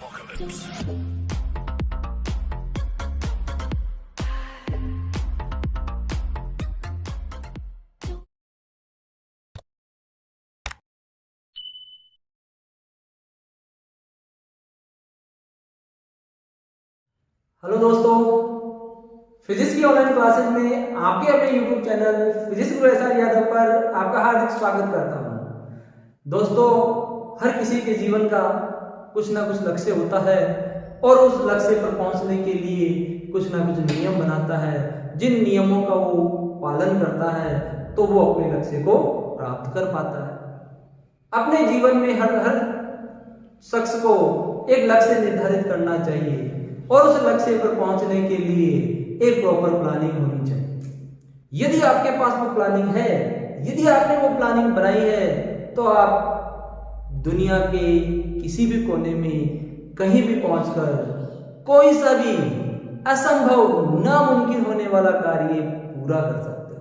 apocalypse. Hello दोस्तों, physics की online classes में आपके अपने यूट्यूब चैनल फिजिक्स गुरु एस आर यादव पर आपका हार्दिक स्वागत करता हूं। दोस्तों, हर किसी के जीवन का कुछ ना कुछ लक्ष्य होता है और उस लक्ष्य पर पहुंचने के लिए कुछ ना कुछ नियम बनाता है। जिन नियमों का वो पालन करता है तो वो अपने लक्ष्य को प्राप्त कर पाता है। अपने जीवन में हर शख्स को एक लक्ष्य निर्धारित करना चाहिए और उस लक्ष्य पर पहुंचने के लिए एक प्रॉपर प्लानिंग होनी चाहिए। यदि आपके पास वो प्लानिंग है, यदि आपने वो प्लानिंग बनाई है, तो आप दुनिया के किसी भी कोने में कहीं भी पहुंचकर कोई सा भी असंभव नामुमकिन होने वाला कार्य पूरा कर सकते हो।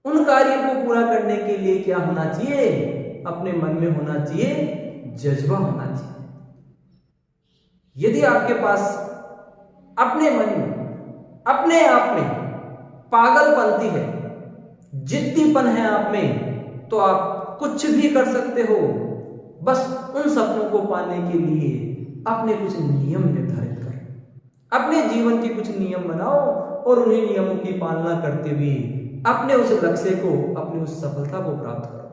उन कार्य को पूरा करने के लिए क्या होना चाहिए? अपने मन में होना चाहिए, जज्बा होना चाहिए। यदि आपके पास अपने मन में, अपने आप में पागलपंती है, जिद्दीपन है आप में, तो आप कुछ भी कर सकते हो। बस उन सपनों को पाने के लिए अपने कुछ नियम निर्धारित करो, अपने जीवन के कुछ नियम बनाओ और उन्हीं नियमों की पालना करते हुए अपने उस लक्ष्य को, अपनी उस सफलता को प्राप्त करो।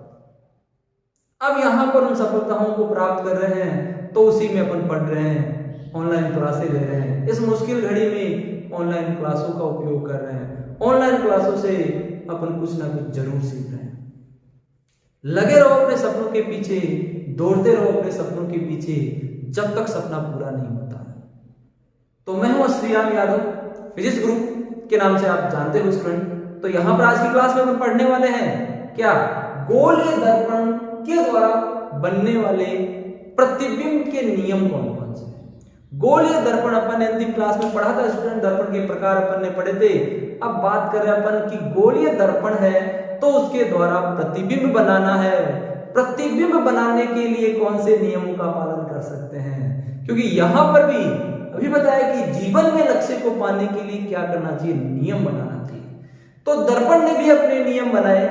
अब यहां पर उन सफलताओं को प्राप्त कर रहे हैं तो उसी में अपन पढ़ रहे हैं, ऑनलाइन क्लासें ले रहे हैं। इस मुश्किल घड़ी में ऑनलाइन क्लासों का उपयोग कर रहे हैं। ऑनलाइन क्लासों से अपन कुछ ना कुछ जरूर सीख रहे हैं। लगे रहो अपने सपनों के पीछे, दौड़ते रहो अपने सपनों के पीछे जब तक सपना पूरा नहीं होता। तो मैं हूं श्रीराम यादव, फिजिक्स गुरु के नाम से आप जानते हो स्टूडेंट। तो यहां पर आज की क्लास में हम पढ़ने वाले हैं क्या? गोलीय दर्पण के द्वारा बनने वाले प्रतिबिंब के नियम कौन कौन से? गोलीय दर्पण अपन ने अंतिम क्लास में पढ़ा था स्टूडेंट, दर्पण के प्रकार अपन ने पढ़े थे। अब बात कर रहे हैं अपन कि गोलीय दर्पण है तो उसके द्वारा प्रतिबिंब बनाना है। प्रतिबिंब बनाने के लिए कौन से नियमों का पालन कर सकते हैं? क्योंकि यहां पर भी अभी बताया कि जीवन में लक्ष्य को पाने के लिए क्या करना चाहिए, नियम बनाना चाहिए। तो दर्पण ने भी अपने नियम बनाए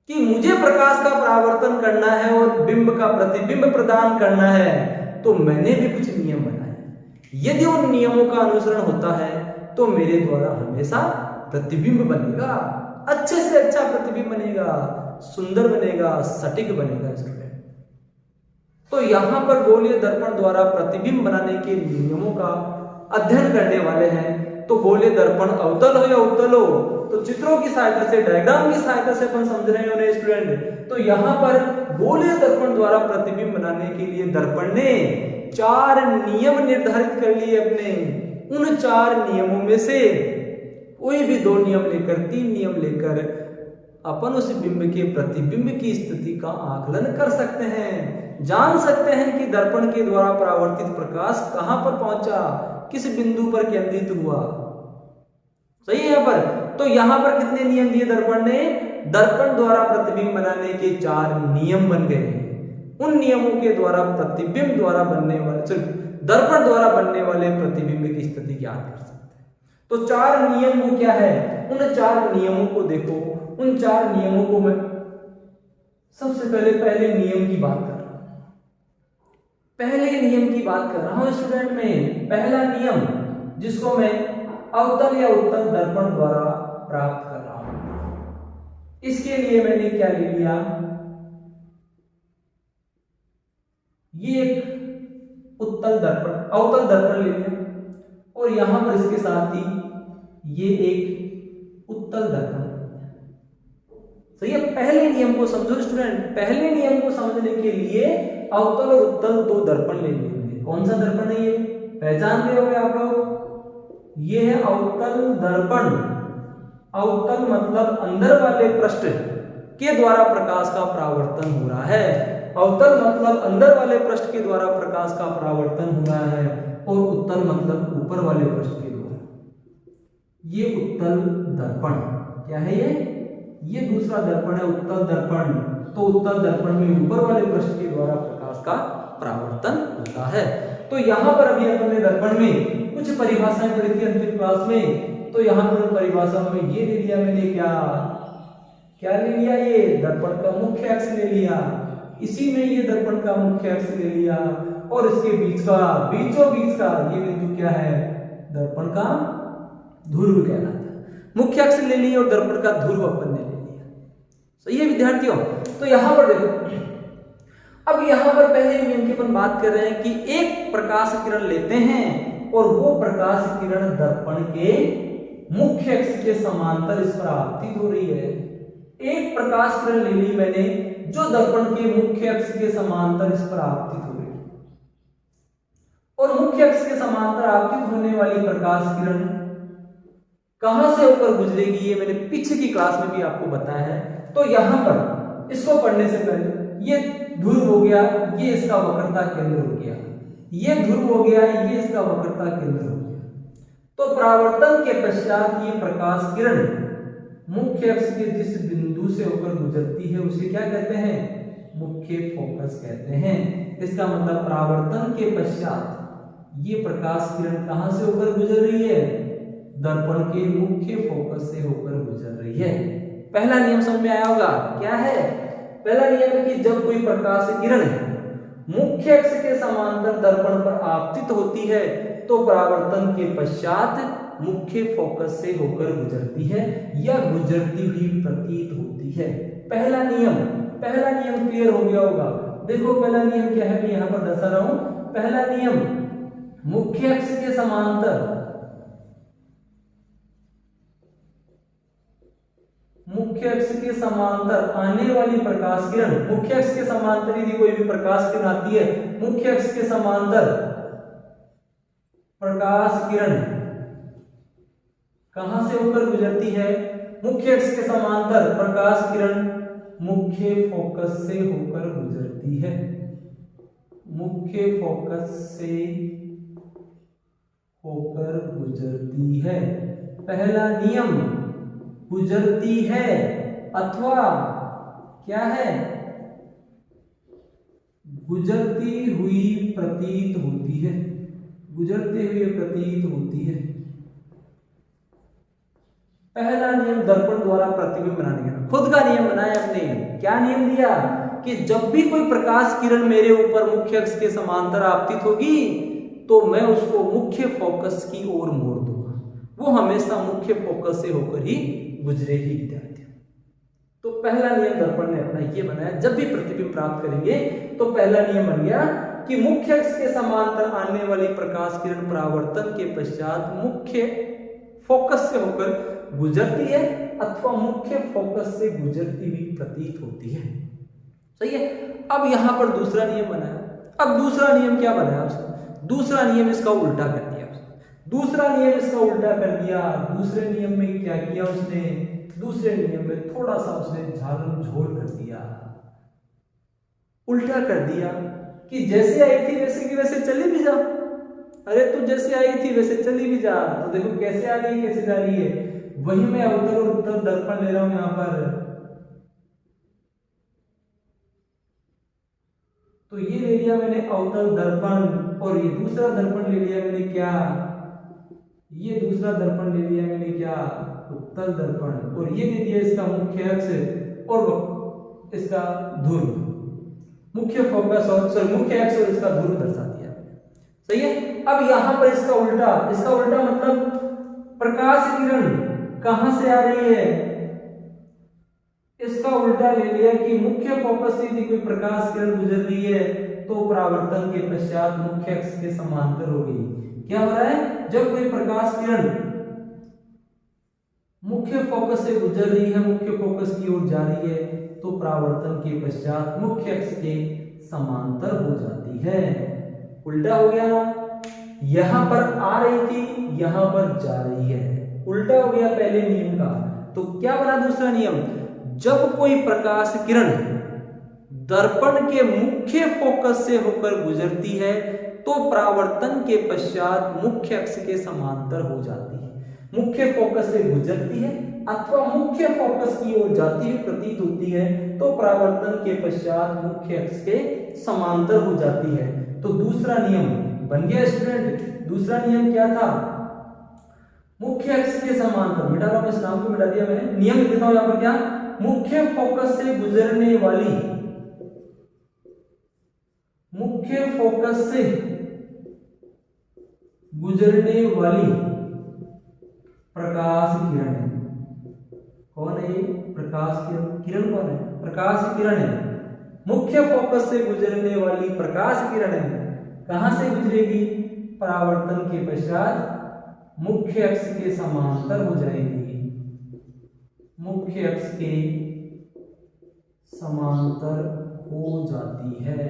कि मुझे प्रकाश का परावर्तन करना है और बिंब का प्रतिबिंब प्रदान करना है, तो मैंने भी कुछ नियम बनाए। यदि उन नियमों का अनुसरण होता है तो मेरे द्वारा हमेशा प्रतिबिंब बनेगा, अच्छे से अच्छा प्रतिबिंब बनेगा, सुंदर बनेगा, सटीक बनेगा स्टूडेंट। तो यहां पर गोलीय दर्पण द्वारा प्रतिबिंब बनाने के नियमों का अध्ययन करने वाले हैं। तो गोलीय दर्पण अवतल हो या उत्तल हो, तो चित्रों की सहायता से, डायग्राम की सहायता से अपन समझ रहे हैं स्टूडेंट। तो यहां पर गोलीय दर्पण द्वारा प्रतिबिंब बनाने के लिए दर्पण ने 4 नियम निर्धारित कर लिए अपने। उन 4 नियमों में से कोई भी 2 नियम लेकर, 3 नियम लेकर अपन उस बिंब के प्रतिबिंब की स्थिति का आकलन कर सकते हैं, जान सकते हैं कि दर्पण के द्वारा परावर्तित प्रकाश कहां पर पहुंचा, किस बिंदु पर केंद्रित हुआ। सही है यहाँ पर? तो यहां पर कितने नियम दिए दर्पण ने? दर्पण द्वारा प्रतिबिंब बनाने के 4 नियम बन गए। उन नियमों के द्वारा प्रतिबिंब द्वारा बनने वाले, दर्पण द्वारा बनने वाले प्रतिबिंब की स्थिति ज्ञात कर सकते हैं। तो 4 नियम वो क्या है? उन 4 नियमों को देखो। उन 4 नियमों को मैं सबसे पहले नियम की बात कर रहा हूं। पहले नियम की बात कर रहा हूं स्टूडेंट में। पहला नियम जिसको मैं अवतल या उत्तल दर्पण द्वारा प्राप्त कर रहा हूं, इसके लिए मैंने क्या ले लिया? ये एक उत्तल दर्पण, अवतल दर्पण ले लिया और यहां पर इसके साथ ही ये एक उत्तल दर्पण। सही है? पहले नियम को समझो स्टूडेंट। पहले नियम को समझने के लिए अवतल और उत्तल 2 दर्पण ले लिए। कौन सा दर्पण है ये? पहचान रहे होंगे आप लोग। ये है अवतल दर्पण। अवतल मतलब अंदर वाले पृष्ठ के द्वारा प्रकाश का परावर्तन हो रहा है। अवतल मतलब अंदर वाले पृष्ठ के द्वारा प्रकाश का परावर्तन हो रहा है और उत्तल मतलब ऊपर वाले पृष्ठ के द्वारा। ये उत्तल दर्पण क्या है? ये दूसरा दर्पण है उत्तल दर्पण। तो उत्तल दर्पण में ऊपर वाले पृष्ठ के द्वारा प्रकाश प्रकाश का परावर्तन होता है। तो यहाँ पर अभी अपन ने दर्पण में कुछ परिभाषाएं पढ़ी थी अंतिम क्लास में, तो यहाँ पर परिभाषाओं में ये ले लिया मैंने, क्या ले लिया, ये दर्पण का मुख्य अक्ष ले लिया, इसी में ये दर्पण का मुख्य अक्ष ले लिया, और इसके बीचों बीच का ये बिंदु क्या है, दर्पण का ध्रुव कहलाता है। मुख्य अक्ष ले लिया और दर्पण का ध्रुव अपन ने ले लिया। सही है विद्यार्थियों। तो यहां पर देखो, अब यहां पर पहले नियम की अपन बात कर रहे हैं कि एक प्रकाश किरण लेते हैं और वो प्रकाश किरण दर्पण के मुख्य अक्ष के समांतर इस पर आपतित हो रही है। एक प्रकाश किरण ले ली मैंने जो दर्पण के मुख्य अक्ष के समांतर इस पर आपतित हो रही है, और मुख्य अक्ष के समांतर आपतित होने वाली प्रकाश किरण कहां से होकर गुजरेगी ये मैंने पीछे की क्लास में भी आपको बताया है। तो यहां पर इसको पढ़ने से पहले ये ध्रुव हो गया, ये इसका वक्रता केंद्र हो गया, ये ध्रुव हो गया, ये इसका वक्रता केंद्र हो गया। तो परावर्तन के पश्चात ये प्रकाश किरण मुख्य अक्ष के जिस बिंदु से होकर गुजरती है उसे क्या कहते हैं, मुख्य फोकस कहते हैं। इसका मतलब परावर्तन के पश्चात ये प्रकाश किरण कहां से होकर गुजर रही है, दर्पण के मुख्य फोकस से होकर गुजर रही है। पहला नियम समझ में आया होगा, क्या है पहला नियम है कि जब कोई प्रकाश किरण मुख्य अक्ष के समांतर दर्पण पर आपतित होती है तो परावर्तन के पश्चात मुख्य फोकस से होकर गुजरती है या गुजरती हुई प्रतीत होती है। पहला नियम क्लियर हो गया होगा। देखो पहला नियम क्या है, मैं यहां पर दर्शा रहा हूं। पहला नियम, मुख्य अक्ष के समांतर आने वाली प्रकाश किरण, मुख्य अक्ष के समांतर यदि कोई भी प्रकाश किरण आती है, मुख्य अक्ष के समांतर प्रकाश किरण कहां से होकर गुजरती है, मुख्य अक्ष के समांतर प्रकाश किरण मुख्य फोकस से होकर गुजरती है, मुख्य फोकस से होकर गुजरती है। पहला नियम, गुजरती है अथवा क्या है, गुजरती हुई प्रतीत होती है, गुजरते हुए प्रतीत होती है। पहला नियम दर्पण द्वारा प्रतिबिंब बनाने का, खुद का नियम बनाया अपने। क्या नियम दिया कि जब भी कोई प्रकाश किरण मेरे ऊपर मुख्य अक्ष के समांतर आपतित होगी तो मैं उसको मुख्य फोकस की ओर मोड़ दूंगा, वो हमेशा मुख्य फोकस से होकर ही गुजरेगी विद्यार्थी। तो पहला नियम दर्पण ने अपना ये बनाया, जब भी प्रतिबिंब प्राप्त करेंगे तो पहला नियम बन गया कि मुख्य अक्ष के समांतर आने वाली प्रकाश किरण परावर्तन के पश्चात मुख्य फोकस से होकर गुजरती है अथवा मुख्य फोकस से गुजरती हुई प्रतीत होती है। सही है। अब यहां पर दूसरा नियम बनाया। अब दूसरा नियम क्या बनाया उसने, दूसरा नियम इसका उल्टा कर दिया उसने, दूसरा नियम इसका उल्टा कर दिया। दूसरे नियम में क्या किया उसने, दूसरे नियम में थोड़ा सा उसने झालम झोल कर दिया, उल्टा कर दिया कि जैसे आई थी वैसे की वैसे चली भी जा। अरे तू जैसे आई थी वैसे चली भी जा। तो देखो कैसे आ रही है, कैसे जा रही है, वही मैं अवतल और उत्तल दर्पण ले रहा हूं यहां पर। तो ये ले लिया मैंने अवतल दर्पण, और ये दूसरा दर्पण ले लिया मैंने क्या, ये दूसरा दर्पण ले लिया मैंने क्या, उत्तल दर्पण, और ये ले लिया इसका मुख्य अक्ष और इसका ध्रुव, मुख्य फोकस और मुख्य अक्ष और इसका ध्रुव दर्शा दिया। सही है। अब यहां पर इसका उल्टा मतलब प्रकाश किरण कहां से आ रही है, इसका उल्टा ले लिया कि मुख्य फोकस से यदि कोई प्रकाश किरण गुजर रही है तो परावर्तन के पश्चात मुख्य अक्ष के समांतर होगी। क्या हो रहा है, जब कोई प्रकाश किरण मुख्य फोकस से गुजर रही है, मुख्य फोकस की ओर जा रही है, तो परावर्तन के पश्चात मुख्य अक्ष के समांतर हो जाती है। उल्टा हो गया ना, यहां पर आ रही थी, यहां पर जा रही है, उल्टा हो गया पहले नियम का। तो क्या बना दूसरा नियम, जब कोई प्रकाश किरण दर्पण के मुख्य फोकस से होकर गुजरती है तो परावर्तन के पश्चात मुख्य अक्ष के समांतर हो जाती है, मुख्य फोकस से गुजरती है अथवा मुख्य फोकस की ओर जाती हुई प्रतीत होती है, तो परावर्तन के पश्चात मुख्य अक्ष के समांतर हो जाती है। तो दूसरा नियम बन गया स्टूडेंट। दूसरा नियम क्या था? मुख्य अक्ष के समांतर, मिटा रहा हूं इस नाम को, मिटा दिया मैंने। नियम लिखता हूं यहां पर क्या? मुख्य फोकस से गुजरने वाली, मुख्य फोकस से गुजरने वाली प्रकाश किरण है। कौन है ये? प्रकाश किरण। किरण कौन है? प्रकाश किरण है। मुख्य फोकस से गुजरने वाली प्रकाश किरण है। कहां से गुजरेगी? परावर्तन के पश्चात मुख्य अक्ष के समांतर हो जाएगी, मुख्य अक्ष के समांतर हो जाती है।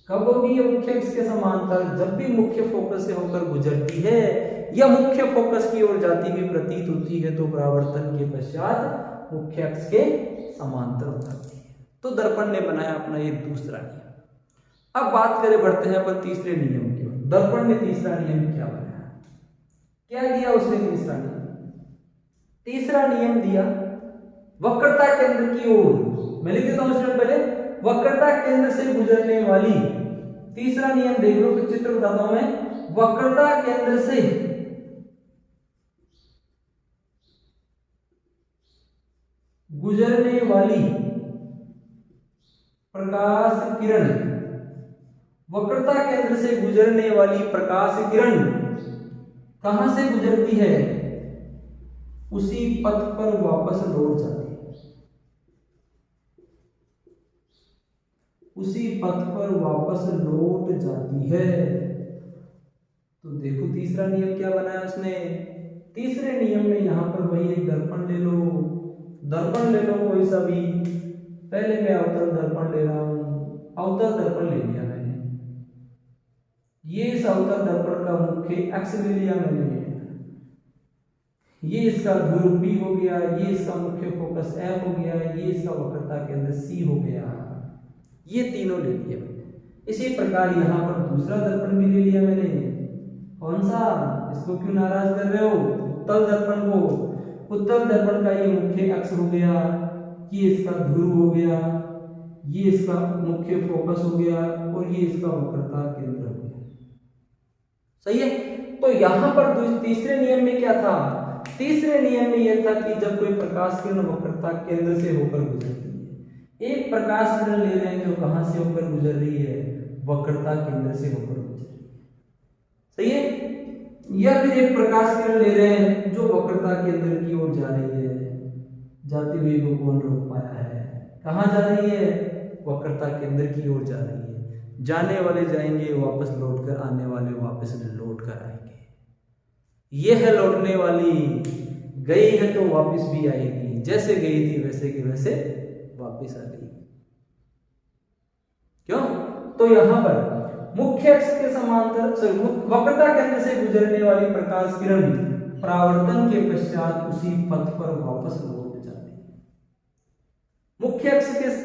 कब होगी ये मुख्य अक्ष के समांतर? जब भी मुख्य फोकस से होकर गुजरती है या मुख्य फोकस की ओर जाती हुई प्रतीत होती है, तो परावर्तन के पश्चात मुख्य अक्ष के समांतर हो जाती है। तो दर्पण ने बनाया अपना ये दूसरा नियम। अब बात करें, बढ़ते हैं अपन तीसरे नियम की। दर्पण ने तीसरा नियम क्या बनाया? क्या दिया उसने तीसरा नियम? तीसरा नियम दिया वक्रता केंद्र की ओर। मैं लिख देता हूं स्टूडेंट पहले, वक्रता केंद्र से गुजरने वाली। तीसरा नियम देख लो, कुछ चित्र बताता हूं मैं। वक्रता केंद्र से गुजरने वाली प्रकाश किरण, वक्रता केंद्र से गुजरने वाली प्रकाश किरण कहां से गुजरती है? उसी पथ पर वापस लौट जाती है, उसी पथ पर वापस लौट जाती है। तो देखो तीसरा नियम क्या बनाया उसने। तीसरे नियम में यहां पर वही एक दर्पण ले लो, दर्पण ले लो कोई सा भी। पहले मैं अवतल दर्पण ले रहा हूं, अवतल दर्पण ले लिया मैंने। ये इस अवतल दर्पण का मुख्य अक्ष ले लिया मैंने। ये इसका ध्रुव P हो गया, ये इसका मुख्य फोकस F हो गया, ये इसका वक्रता केंद्र C हो गया। ये तीनों ले लिए मैंने। इसी प्रकार यहां पर दूसरा दर्पण भी ले लिया मैंने। कौन सा? इसको क्यों नाराज कर रहे हो? उत्तल दर्पण को। उत्तल दर्पण का ये मुख्य अक्ष हो गया, ये इसका ध्रुव हो गया, ये इसका मुख्य फोकस हो गया और ये इसका वक्रता केंद्र हो गया। सही है। तो यहां पर तीसरे नियम में क्या था? तीसरे नियम में यह था कि जब कोई प्रकाश किरण वक्रता केंद्र से होकर गुजरती है, एक प्रकाश किरण ले रहे हैं जो कहां से होकर गुजर रही है? वक्रता केंद्र से होकर गुजर रही है। सही है। या फिर एक प्रकाश किरण ले रहे हैं जो वक्रता केंद्र की ओर जा रही है, जाती हुई को कौन रोक पाया है? कहां जा रही है? वक्रता केंद्र की ओर जा रही है। जाने वाले जाएंगे वापस लौटकर, आने वाले वापस लौट कर आएंगे। ये है लौटने वाली, गई है तो वापस भी आएगी, जैसे गई थी वैसे की वैसे वापस आ गई। क्यों? तो यहां पर मुख्य अक्ष के समांतर वक्रता केंद्र से गुजरने वाली प्रकाश किरण परावर्तन के पश्चात उसी पथ पर वापस लौट जाती है। मुख्य अक्ष के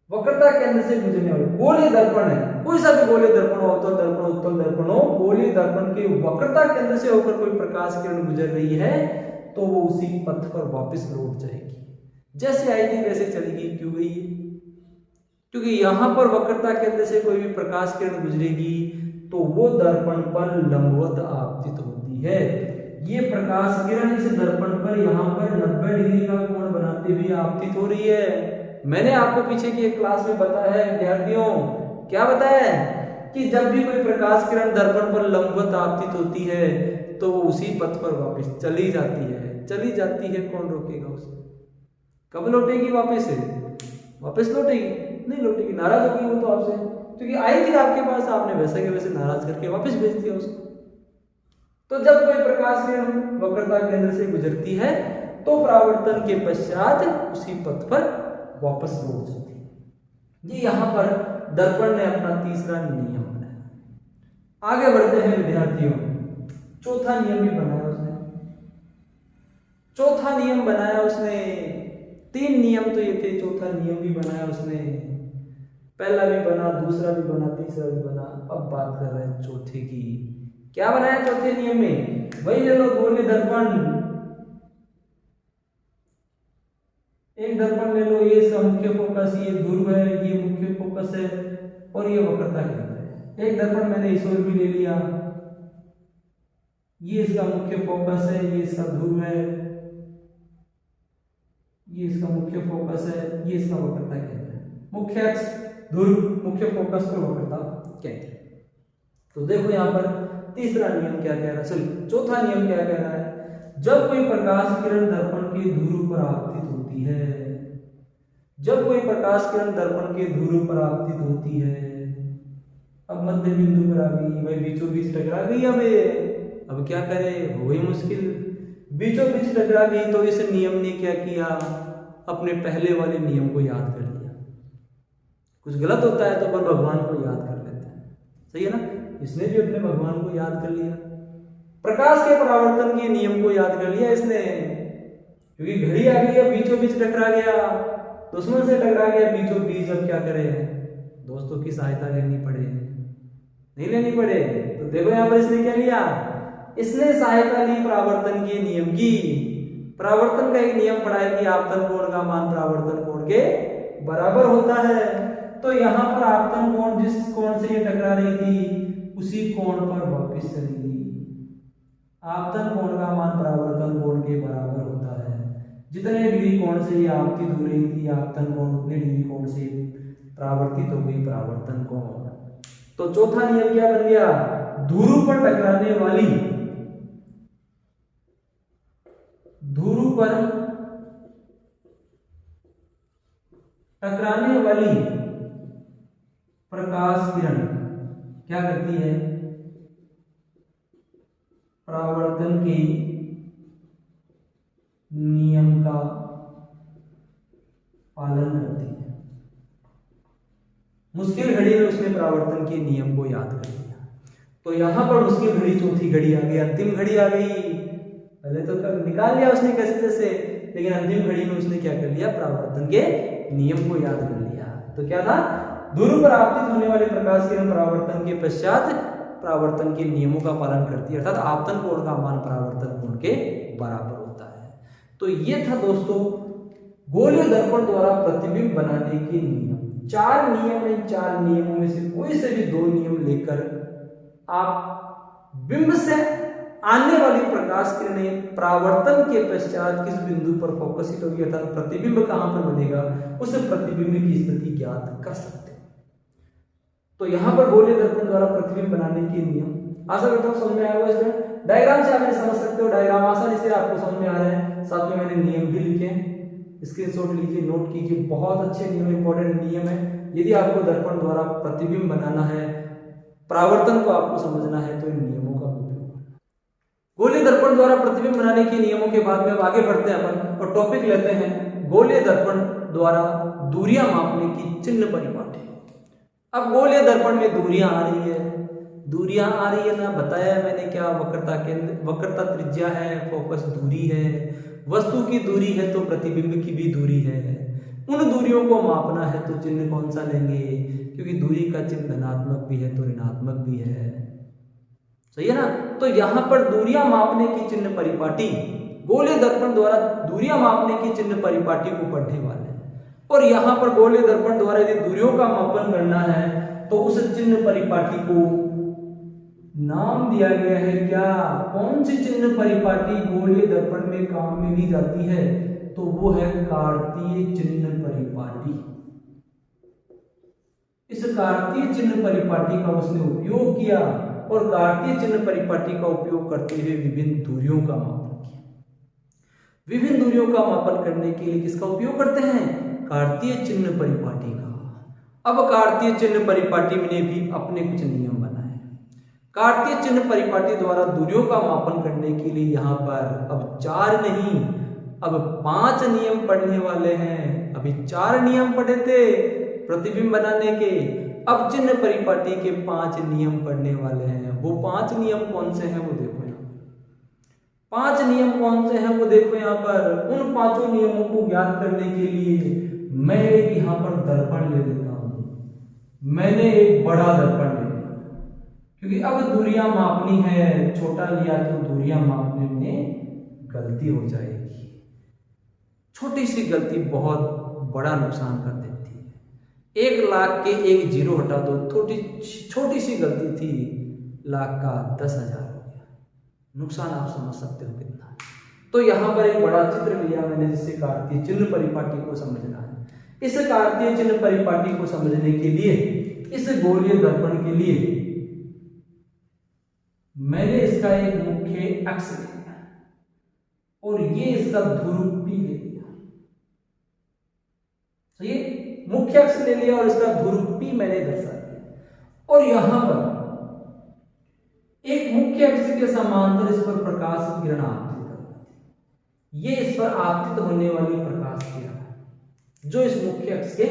वक्रता केंद्र से गुजरने वाले गोलीय दर्पण है, कोई सा भी गोलीय दर्पण हो, अवतल दर्पण, उत्तल दर्पण हो, गोलीय दर्पण के वक्रता केंद्र से होकर कोई प्रकाश किरण गुजर रही है तो वो उसी पथ पर वापस लौट जाएगी। जैसे आई थी वैसे चलेगी। क्यों गई है? क्योंकि यहां पर वक्रता केंद्र से कोई भी प्रकाश किरण गुजरेगी तो वो दर्पण पर लंबवत आपतित होती है। ये प्रकाश किरण इस दर्पण पर यहां पर 90 डिग्री का कोण बनाते हुए आपतित हो रही है। मैंने आपको पीछे की एक क्लास में बताया है विद्यार्थियों, क्या बताया है कि जब भी कोई प्रकाश किरण दर्पण पर लंबवत आपतित होती है तो वो उसी पथ पर वापस चली जाती है। चली जाती है, कौन रोकेगा उसे? कब लौटेगी? वापस से वापस लौटेगी? नहीं लौटेगी, नाराज होगी वो तो आपसे, क्योंकि आई थी आपके पास, आपने वैसे के वैसे नाराज करके वापस भेज दिया उसको। तो जब कोई प्रकाश किरण वक्रता केंद्र से गुजरती है तो परावर्तन के पश्चात उसी पथ पर वापस लौट जाती है। ये यहां पर दर्पण ने अपना तीसरा नियम बनाया। आगे बढ़ते हैं विद्यार्थियों। चौथा नियम भी बनाया उसने। चौथा नियम बनाया उसने। 3 नियम तो ये थे, चौथा नियम भी बनाया उसने। पहला भी बना, दूसरा भी बना, तीसरा भी बना। अब बात कर रहे हैं चौथे की। क्या बनाया चौथे नियम में? वही ले लो, गोलीय दर्पण। एक दर्पण ले लो, ये इसका मुख्य फोकस, ये ध्रुव है, ये मुख्य फोकस है और ये वक्रता केंद्र है। एक दर्पण मैंने इस ओर भी ले लिया, ये इसका मुख्य फोकस है, ये इसका ध्रुव है, ये इसका मुख्य फोकस है, ये इसका वक्रता केंद्र है। मुख्य अक्ष ध्रुव, मुख्य फोकस और वक्रता केंद्र। तो देखो यहाँ पर तीसरा नियम क्या कह रहा है, सॉरी चौथा नियम क्या कह रहा है, जब कोई प्रकाश किरण दर्पण के ध्रुव पर आपतित होती है, जब कोई प्रकाश किरण दर्पण के ध्रुव पर आपतित होती है, अब मध्य बिंदु पर आ गई भाई, बीचों बीच टकरा गई, अब क्या करे, हो गई मुश्किल, बीचों बीच टकरा गई। तो इस नियम ने क्या किया, अपने पहले वाले नियम को याद कर लिया। कुछ गलत होता है तो अपन भगवान को याद कर लेते हैं, सही है ना, इसने भी अपने भगवान को याद कर लिया, प्रकाश के परावर्तन के नियम को याद कर लिया इसने, क्योंकि घड़ी आ गई है, बीचों बीच टकरा गया, दुश्मन से टकरा गया बीचों बीच। अब क्या करे, दोस्तों की सहायता लेनी पड़े, नहीं लेनी पड़े। तो देखो यहाँ पर इसने क्या लिया, इसने सहायता ली परावर्तन के नियम की। परावर्तन का एक नियम पढ़ा है कि आपतन कोण का मान परावर्तन कोण के बराबर होता है। तो यहाँ पर आपतन कोण जिस कोण से ये टकरा रही थी उसी कोण पर वापस चली गई। आपतन कोण का मान परावर्तन कोण के बराबर होता है। जितने डिग्री कोण से ये आपतित हो रही थी आपतन कोण, उतने डिग्री कोण से परावर्तित हो गई परावर्तन कोण। तो चौथा नियम क्या बन गया, ध्रुव पर टकराने वाली, ध्रुव पर टकराने वाली प्रकाश किरण क्या करती है, परावर्तन के नियम का पालन करती है। मुश्किल घड़ी में उसने परावर्तन के नियम को याद कर लिया। तो यहां पर मुश्किल घड़ी चौथी घड़ी आ गई, अंतिम घड़ी आ गई। पहले तो निकाल लिया उसने कैसे जैसे, लेकिन अंतिम घड़ी में उसने क्या कर लिया, परावर्तन के नियम को याद कर लिया। तो क्या था, ध्रुव पर आपतित होने वाले प्रकाश किरण परावर्तन के पश्चात परावर्तन के नियमों का पालन करती है, अर्थात आपतन कोण का मान परावर्तन कोण के बराबर होता है। तो ये था दोस्तों गोलीय दर्पण द्वारा प्रतिबिंब बनाने के नियम। 4 नियम है, 4 नियमों में से कोई से भी 2 नियम लेकर आप बिंब से आने वाली प्रकाश किरणें परावर्तन के पश्चात किस बिंदु पर फोकसित होगी, अर्थात प्रतिबिंब कहां पर बनेगा, उस प्रतिबिंब की स्थिति ज्ञात कर सकते हैं। तो यहां पर गोलीय दर्पण द्वारा प्रतिबिंब बनाने के नियम आशा करता हूं समझ में आया होगा। इसमें डायग्राम से आप समझ सकते हो, डायग्राम आसानी से आपको समझ में आ रहा है। साथ में मैंने नियम भी लिखे हैं, स्क्रीनशॉट लीजिए, नोट कीजिए, बहुत अच्छे नियम, इंपॉर्टेंट नियम है। यदि आपको दर्पण द्वारा प्रतिबिंब बनाना है, परावर्तन को आपको समझना है, तो इन नियमों का उपयोग। गोलीय दर्पण द्वारा प्रतिबिंब बनाने के नियमों के बाद में अब आगे बढ़ते हैं अपन और टॉपिक लेते हैं गोलीय दर्पण द्वारा दूरियां मापने की चिन्ह परिपाटी। अब गोलीय दर्पण में दूरियां आ रही है, दूरियां आ रही है ना, बताया मैंने क्या, वक्रता केंद्र, वक्रता त्रिज्या है, फोकस दूरी है, वस्तु की दूरी है तो प्रतिबिंब की भी दूरी है। उन दूरियों को मापना है तो चिन्ह कौन सा लेंगे, क्योंकि दूरी का चिन्ह धनात्मक भी है तो ऋणात्मक भी है, सही है ना। तो यहां पर दूरियां मापने की चिन्ह परिपाटी, गोलीय दर्पण द्वारा दूरियां मापने की चिन्ह परिपाटी को पढ़ने वाले हैं। और यहां पर गोलीय दर्पण द्वारा यदि दूरियों का मापन करना है तो उस चिन्ह परिपाटी को नाम दिया गया है क्या, कौन सी चिन्ह परिपाटी गोलीय दर्पण में काम में ली जाती है, तो वो है कार्तीय चिन्ह परिपाटी। इस कार्तीय चिन्ह परिपाटी का उसने उपयोग किया और कार्तीय चिन्ह परिपाटी का उपयोग करते हुए विभिन्न दूरियों का मापन किया। विभिन्न दूरियों का मापन करने के लिए किसका उपयोग करते हैं, कार्तीय चिन्ह परिपाटी का। अब कार्तीय चिन्ह परिपाटी ने भी अपने कुछ नियम बनाए। कार्तीय चिन्ह परिपाटी द्वारा दूरियों का मापन करने के लिए यहाँ पर अब 4 नहीं, अब 5 नियम पढ़ने वाले हैं। अभी 4 नियम पढ़े थे प्रतिबिंब बनाने के, अब चिन्ह परिपाटी के 5 नियम पढ़ने वाले हैं। वो 5 नियम कौन से हैं वो देखो यहाँ, 5 नियम कौन से हैं वो देखो यहाँ पर। उन 5 नियमों को ज्ञात करने के लिए मैं एक यहाँ पर दर्पण ले लेता हूं, मैंने एक बड़ा दर्पण ले लिया, क्योंकि अब दूरियां मापनी है, छोटा लिया तो दूरियां मापने में गलती हो जाएगी। छोटी सी गलती बहुत बड़ा नुकसान कर देती है। 1 लाख के एक जीरो हटा दो, छोटी सी गलती थी, लाख का 10,000 हो गया। नुकसान आप समझ सकते हो कितना है। तो यहाँ पर एक बड़ा चित्र लिया मैंने, जिससे कार्तीय चिन्ह परिपाटी को समझना है। इस कार्तीय चिन्ह परिपाटी को समझने के लिए, इस गोलीय दर्पण के लिए मैंने इसका एक मुख्य अक्ष ले लिया और ये इसका ध्रुव ले लिया। तो ये मुख्य अक्ष ले लिया और इसका ध्रुव मैंने दर्शा दिया। और यहां पर एक मुख्य अक्ष के समांतर इस पर प्रकाश की किरण आपतित कर रही थी। ये इस पर आपतित होने वाली प्रकाश की किरण है जो इस मुख्य अक्ष के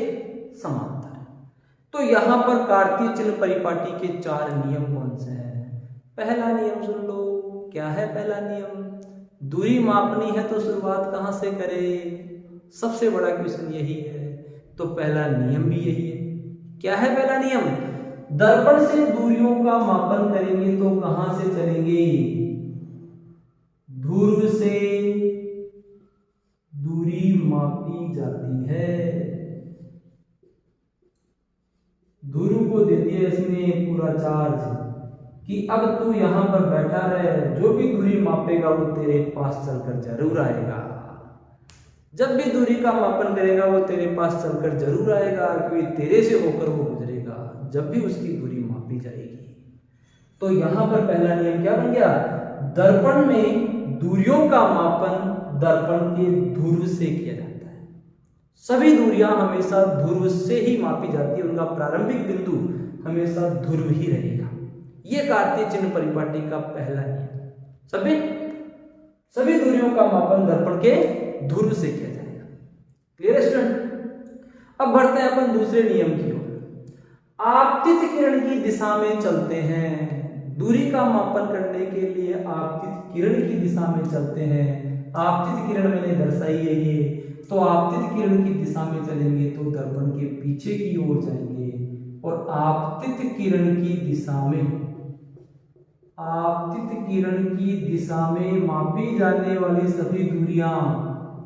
समांतर है। तो यहां पर कार्तीय चिन्ह परिपाटी के 4 नियम कौन से हैं? पहला नियम सुन लो। क्या है पहला नियम? दूरी मापनी है तो शुरुआत कहां से करें? सबसे बड़ा क्वेश्चन यही है। तो पहला नियम भी यही है। क्या है पहला नियम? दर्पण से दूरियों का मापन करेंगे तो कहां से चलेंगे? ध्रुव से दूरी मापी जाती है। ध्रुव को दे दिया इसने पूरा चार्ज कि अब तू यहां पर बैठा रहे, जो भी दूरी मापेगा वो तेरे पास चलकर जरूर आएगा। जब भी दूरी का मापन करेगा वो तेरे पास चलकर जरूर आएगा, क्योंकि तेरे से होकर वो गुजरेगा जब भी उसकी दूरी मापी जाएगी। तो यहां पर पहला नियम क्या बन गया? दर्पण में दूरियों का मापन दर्पण के ध्रुव से किया जाता है। सभी दूरियां हमेशा ध्रुव से ही मापी जाती है, उनका प्रारंभिक बिंदु हमेशा ध्रुव ही रहेगा। ये कार्तीय चिन्ह परिपाटी का पहला नियम। सभी दूरियों का मापन दर्पण के ध्रुव से किया जाएगा। Clear student? अब बढ़ते हैं अपन दूसरे नियम की ओर। आपतित किरण की दिशा में चलते हैं। दूरी का मापन करने के लिए आपतित किरण की दिशा में चलते हैं। आपतित किरण मैंने दर्शाई है ये। तो आपतित किरण की दिशा में चलेंगे तो दर्पण के पीछे की ओर जाएंगे और आपतित किरण की दिशा में मापी जाने वाली सभी दूरियां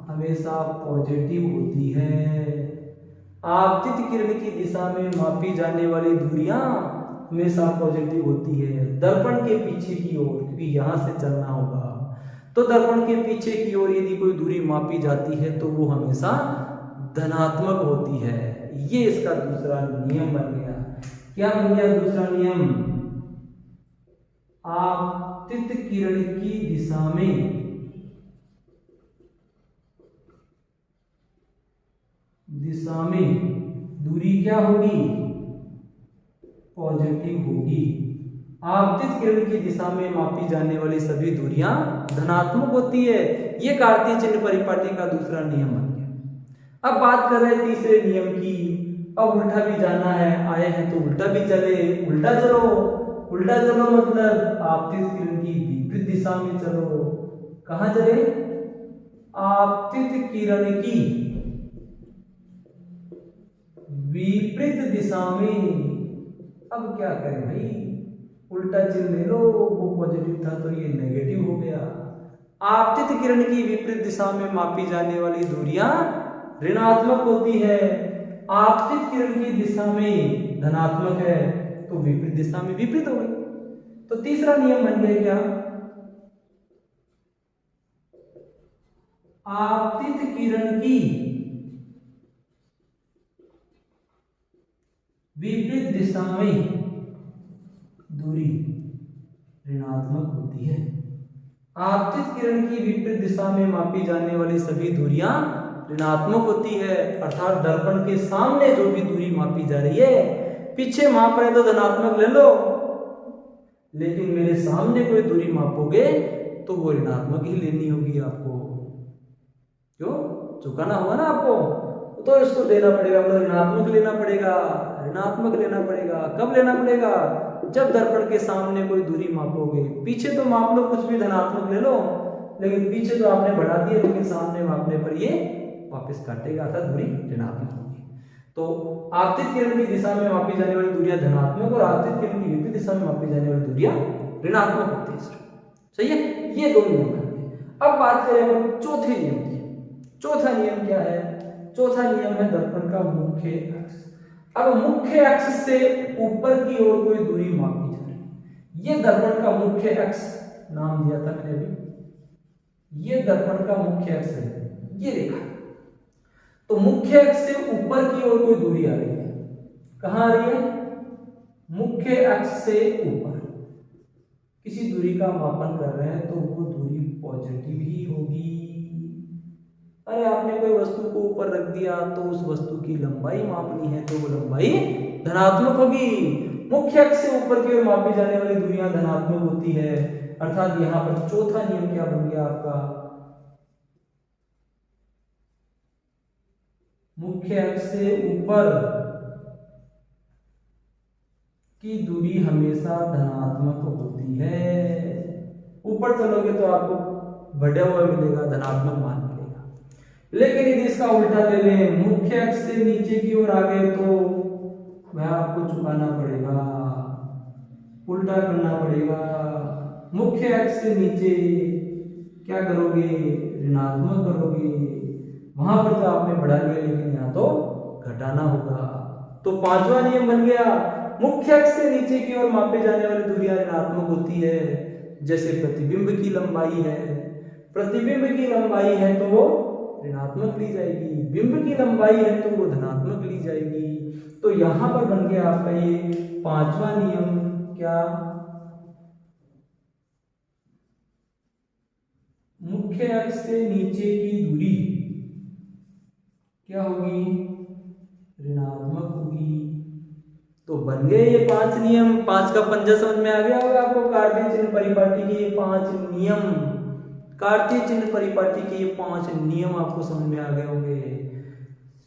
हमेशा पॉजिटिव होती हैं। आपतित किरण की दिशा में मापी जाने वाली दूरियां हमेशा पॉजिटिव होती है दर्पण के पीछे की ओर, क्योंकि यहां से चलना होगा। तो दर्पण के पीछे की ओर यदि कोई दूरी मापी जाती है तो वो हमेशा धनात्मक होती है। ये इसका दूसरा नियम बन गया। क्या बन गया दूसरा नियम? आपतित किरण की दिशा में दूरी क्या होगी? पॉजिटिव होगी। आपतित किरण की दिशा में मापी जाने वाली सभी दूरियां धनात्मक होती है। यह कार्तीय चिन्ह परिपाटी का दूसरा नियम बन गया। अब बात कर रहे हैं तीसरे नियम की। अब उल्टा भी जाना है, आए हैं तो उल्टा भी चले। उल्टा चलो मतलब आपतित किरण की विपरीत दिशा में चलो। कहां चले? आपतित किरण की विपरीत दिशा में। अब क्या करें भाई? उल्टा चिन्ह ले लो, वो पॉजिटिव था तो ये नेगेटिव हो गया। आपतित किरण की विपरीत दिशा में मापी जाने वाली दूरियां ऋणात्मक होती है। आपतित किरण की दिशा में धनात्मक है तो विपरीत दिशा में विपरीत हो गई। तो तीसरा नियम बन गया क्या? आपतित किरण की विपरीत दिशा में दूरी ऋणात्मक होती है। आपतित किरण की विपरीत दिशा में मापी जाने वाली सभी दूरियां ऋणात्मक होती है, अर्थात दर्पण के सामने जो भी दूरी मापी जा रही है, पीछे माप रहे तो धनात्मक ले लो, लेकिन मेरे सामने कोई दूरी मापोगे तो वो ऋणात्मक ही लेनी होगी आपको। क्यों? चुकाना होगा ना आपको, तो इसको लेना पड़ेगा, मतलब ऋणात्मक लेना पड़ेगा। ऋणात्मक लेना पड़ेगा कब लेना पड़ेगा? जब दर्पण के सामने कोई दूरी मापोगे। पीछे तो माप लो, कुछ भी धनात्मक ले लो, लेकिन पीछे तो आपने बढ़ा दिया, लेकिन सामने मापने पर ये वापस काटेगा, अर्थात दूरी ऋणात्मक होगी। तो आपतित किरण की दिशा में मापी जाने वाली दूरियां धनात्मक और आपतित किरण की विपरीत दिशा में मापी जाने वाली दूरियां ऋणात्मक होती है। सही है? ये दो नियम हैं। अब बात करें चौथे नियम की। चौथा नियम क्या है? चौथा नियम है दर्पण का मुख्य अक्ष। अब मुख्य अक्ष से ऊपर की ओर कोई दूरी मापी जा रही है, ये दर्पण का मुख्य अक्ष नाम दिया था मैंने अभी, ये दर्पण का मुख्य अक्ष है, ये रेखा। तो मुख्य अक्ष से ऊपर की ओर कोई दूरी आ रही है, कहां आ रही है? मुख्य अक्ष से ऊपर किसी दूरी का मापन कर रहे हैं तो वो दूरी पॉजिटिव ही होगी। अरे आपने कोई वस्तु को ऊपर रख दिया तो उस वस्तु की लंबाई मापनी है तो वो लंबाई धनात्मक होगी। मुख्य अक्ष से ऊपर की ओर मापी जाने वाली दूरियां धनात्मक होती है, अर्थात यहां पर चौथा नियम क्या बन गया आपका? मुख्य अक्ष से ऊपर की दूरी हमेशा धनात्मक होती है। ऊपर चलोगे तो आपको बढ़ा हुआ मिलेगा, धनात्मक मान मिलेगा। लेकिन यदि इसका उल्टा ले लें, मुख्य अक्ष से नीचे की ओर आ गए तो वह आपको चुकाना पड़ेगा, उल्टा करना पड़ेगा। मुख्य अक्ष से नीचे क्या करोगे? ऋणात्मक करोगे। वहां पर तो आपने बढ़ा लिया, लेकिन यहाँ तो घटाना होगा। तो पांचवा नियम बन गया, मुख्य अक्ष से नीचे की ओर मापे जाने वाली दूरियां ऋणात्मक होती है। जैसे प्रतिबिंब की लंबाई है, प्रतिबिंब की लंबाई है तो वो ऋणात्मक ली जाएगी, बिंब की लंबाई है तो वो धनात्मक ली जाएगी। तो यहां पर बन गया आपका ये पांचवा नियम, क्या? मुख्य अक्ष से नीचे की दूरी क्या होगी? ऋणात्मक होगी। तो बन गए ये 5 नियम। 5 का पंजा समझ में आ गया होगा आपको। कार्तीय चिन्ह परिपाटी के ये 5 नियम, कार्तीय चिन्ह परिपाटी के ये 5 नियम आपको समझ में आ गए होंगे।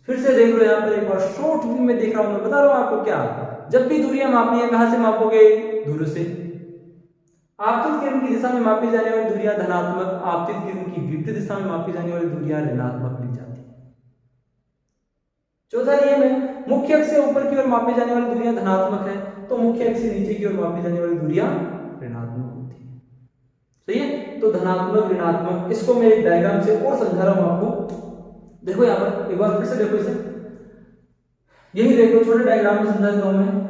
फिर से देख लो यहाँ पर एक बार शॉर्ट व्यू में देख रहा हूं, मैं बता रहा हूं आपको क्या। जब भी दूरियां मापनी है, कहां से मापोगे? ध्रुव से। आपतित किरण की दिशा में मापी जाने वाली दूरियां धनात्मक, आपतित किरण की विपरीत दिशा में मापी जाने वाली दूरियां ऋणात्मक ली जाती है। चौथा नियम है, मुख्य अक्ष से ऊपर की ओर मापी जाने वाली दूरियां धनात्मक है तो मुख्य अक्ष से नीचे की ओर मापी जाने वाली दूरियां ऋणात्मक होती है। सही है? तो धनात्मक, ऋणात्मक, इसको मैं एक डायग्राम से और समझा रहा हूं आपको। देखो यहाँ पर एक बार फिर से देखो इसे, यही देखो छोटे डायग्राम में समझाता हूं मैं।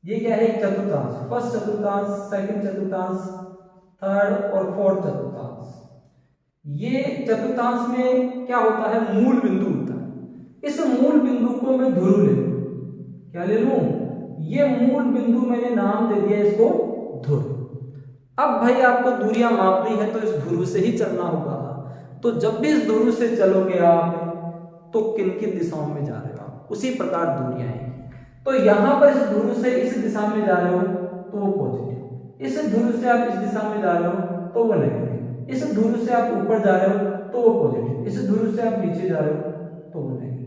ये क्या है? एक चतुर्थांश, फर्स्ट चतुर्थांश, सेकंड चतुर्थांश, थर्ड और फोर्थ चतुर्थांश। ये चतुर्थांश में क्या होता है? मूल बिंदु होता है। इस मूल बिंदु को मैं ध्रुव ले लूं, क्या ले लूं? ये मूल बिंदु मैंने नाम दे दिया इसको ध्रुव। अब भाई आपको दूरियां मापनी है तो इस ध्रुव से ही चलना होगा। तो जब भी इस ध्रुव से चलोगे आप तो किन किन दिशाओं में जा रहे हो आप, उसी प्रकार दूरियां हैं। तो यहां पर इस ध्रुव से इस दिशा में जा रहे हो तो वो पॉजिटिव, इस ध्रुव से आप इस दिशा में जा रहे हो तो वो नेगेटिव, इस ध्रुव से आप ऊपर जा रहे हो तो वो पॉजिटिव, इस ध्रुव से आप नीचे जा रहे हो तो वो नेगेटिव।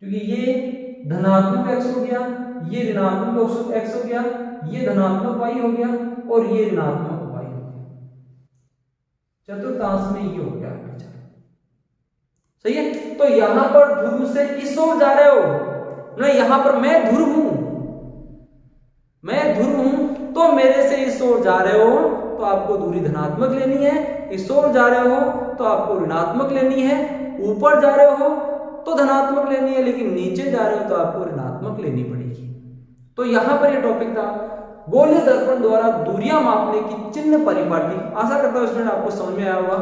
क्योंकि ये धनात्मक एक्स हो गया, ये ऋणात्मक एक्स हो गया, ये धनात्मक वाई हो गया और ये ऋणात्मक वाई हो गया। चतुर्थांश में ये हो गया। सही है? तो यहां पर ध्रुव से इस ओर जा रहे हो ना, यहां पर मैं ध्रुव हूं, मैं ध्रुव हूं तो मेरे से इस ओर जा रहे हो तो आपको दूरी धनात्मक लेनी है, इस ओर जा रहे हो तो आपको ऋणात्मक लेनी है, ऊपर जा रहे हो तो धनात्मक लेनी है, लेकिन नीचे जा रहे हो तो आपको ऋणात्मक लेनी पड़ेगी। तो यहां पर ये टॉपिक था गोलीय दर्पण द्वारा दूरियां मापने की चिन्ह परिपाटी। आशा करता हूं स्टूडेंट आपको समझ में आया होगा।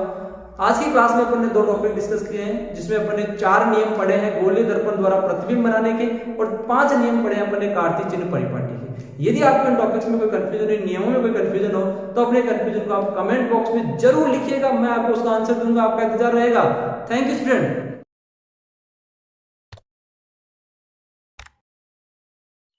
आज की क्लास में अपन ने 2 टॉपिक डिस्कस किए हैं, जिसमें अपन ने 4 नियम पढ़े हैं गोलीय दर्पण द्वारा प्रतिबिंब बनाने के और 5 नियम पढ़े हैं अपन ने कार्तीय चिन्ह परिपाटी के। यदि आपको इन टॉपिक्स में कोई कंफ्यूजन है, नियमों में कोई कंफ्यूजन हो तो अपने कंफ्यूजन को आप कमेंट बॉक्स में जरूर लिखिएगा, मैं आपको उसका आंसर दूंगा, आपका इंतजार रहेगा। Thank you student.